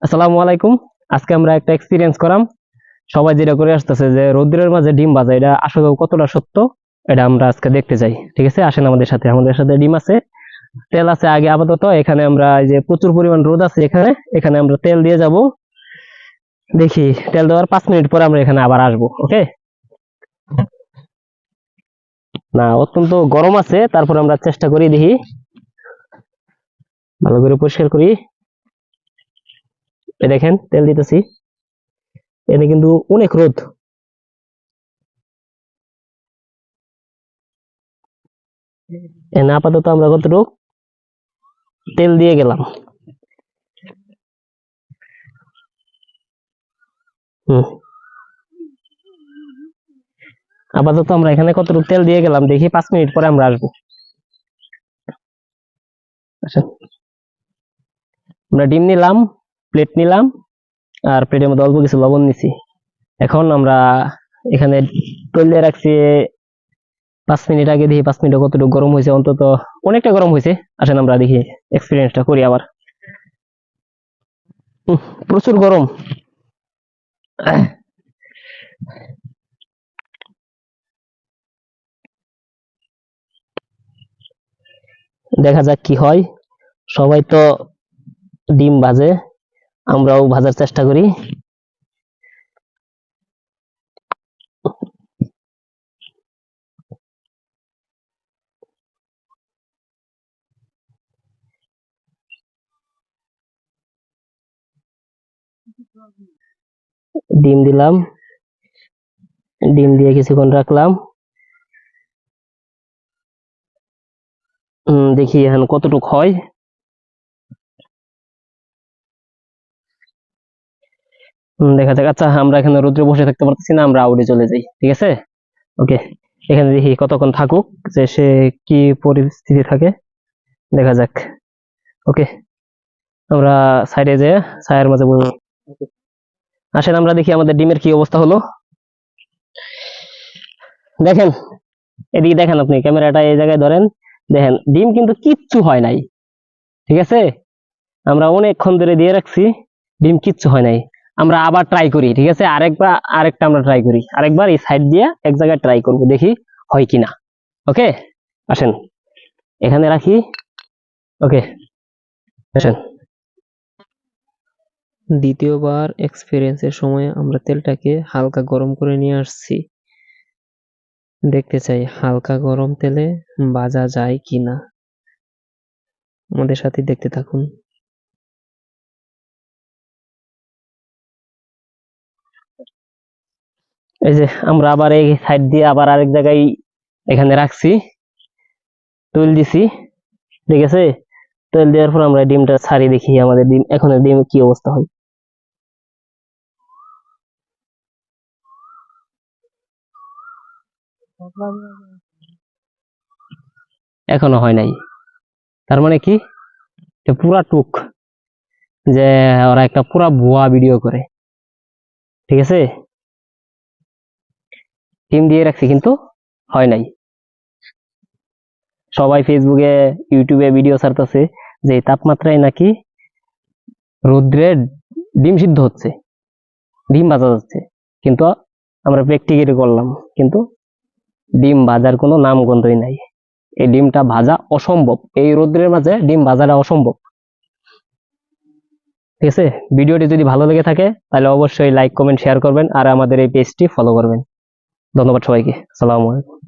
আসসালামু আলাইকুম। আজকে আমরা একটা এক্সপিরিয়েন্স করাম। সবাই যেটা করে আসতেছে যে রৌদ্রের মাঝে ডিম ভাজা, এটা আসলে কতটা সত্য এটা আমরা আজকে দেখতে চাই। ঠিক আছে, আসেন আমাদের সাথে ডিম আছে, তেল আছে আগে আপাতত। এখানে আমরা এই যে প্রচুর পরিমাণ রোদ আছে এখানে, এখানে আমরা তেল দিয়ে যাব। দেখি তেল দেওয়ার 5 মিনিট পরে আমরা এখানে আবার আসবো। ওকে, না অত্যন্ত গরম আছে, তারপর আমরা চেষ্টা করি, দেখি ভালো করে পরিষ্কার করি। এই দেখেন তেল দিতেছি, এনে কিন্তু অনেক রোদ। এনে আপাতত আমরা কতটুকু তেল দিয়ে গেলাম। হুম, আপাতত আমরা এখানে কতটুকু তেল দিয়ে গেলাম, দেখি 5 মিনিট পরে আমরা আসবো। আচ্ছা, আমরা ডিম নিলাম, প্লেট নিলাম, আর প্লেটের মধ্যে অল্প কিছু লবণ নিছি। এখন আমরা এখানে তৈলে রাখছি 5 মিনিট আগে, দেখি 5 মিনিটে কতটুকু গরম হয়েছে। অন্তত অনেকটা গরম হয়েছে। আসেন আমরা দেখি, এক্সপিরিয়েন্সটা করি আবার। প্রচুর গরম। দেখা যাক কি হয়। সবাই তো ডিম ভাজে, আমরাও ভাজার চেষ্টা করি। ডিম দিলাম, ডিম দিয়ে কিছুক্ষণ রাখলাম। দেখি এখন কতটুকু হয়। দেখা যাক। আচ্ছা, আমরা এখানে রোদ্রে বসে থাকতে পারতেছি না, আমরা আউটে চলে যাই। ঠিক আছে, ওকে। এখানে দেখি কতক্ষণ থাকুক, যে সে কি পরিস্থিতি থাকে, দেখা যাক। ওকে, আমরা সাইডে যে ছায়ের মাঝে বসে। আসেন আমরা দেখি আমাদের ডিমের কি অবস্থা হলো। দেখেন, এদিকে দেখেন, আপনি ক্যামেরাটা এই জায়গায় ধরেন। দেখেন ডিম কিন্তু কিচ্ছু হয় নাই। ঠিক আছে, আমরা অনেকক্ষণ ধরে দিয়ে রাখছি, ডিম কিচ্ছু হয় নাই। আমরা আবার ট্রাই করি। ঠিক আছে, আরেকটা আমরা ট্রাই করি, আরেকবার এই সাইড দিয়ে এক জায়গায় ট্রাই করব, দেখি হয় কিনা। ওকে, আসেন এখানে রাখি। ওকে, আসেন। দ্বিতীয়বার এক্সপিরিয়েন্সের সময় আমরা তেলটাকে হালকা গরম করে নিয়ে আসছি। দেখতে চাই হালকা গরম তেলে ভাজা যায় কিনা। আমাদের সাথে দেখতে থাকুন। এই যে আমরা আবার এই সাইড দিয়ে আবার আরেক জায়গায় এখানে রাখছি, তৈল দিছি। ঠিক আছে, তৈল দেওয়ার পর আমরা ডিমটা ছাড়ি, দেখি আমাদের ডিম এখন ডিম কি অবস্থা হয়। এখনো হয় নাই, তার মানে কি, এটা পুরা টুক, যে ওরা একটা পুরা ভুয়া ভিডিও করে। ঠিক আছে, ডিম দিয়ে রাখছি কিন্তু হয় নাই। সবাই ফেসবুকে ইউটিউবে ভিডিও ছাড়তেছে যে এই তাপমাত্রায় নাকি রৌদ্রে ডিম সিদ্ধ হচ্ছে, ডিম ভাজা যাচ্ছে। কিন্তু আমরা প্র্যাকটিক্যালি করলাম, কিন্তু ডিম ভাজার কোনো নাম গন্ধই নাই। এই ডিমটা ভাজা অসম্ভব, এই রৌদ্রের মাঝে ডিম ভাজাটা অসম্ভব। ঠিক আছে, ভিডিওটি যদি ভালো লেগে থাকে তাহলে অবশ্যই লাইক কমেন্ট শেয়ার করবেন, আর আমাদের এই পেজটি ফলো করবেন। ধন্যবাদ সবাইকে। আসসালামু আলাইকুম।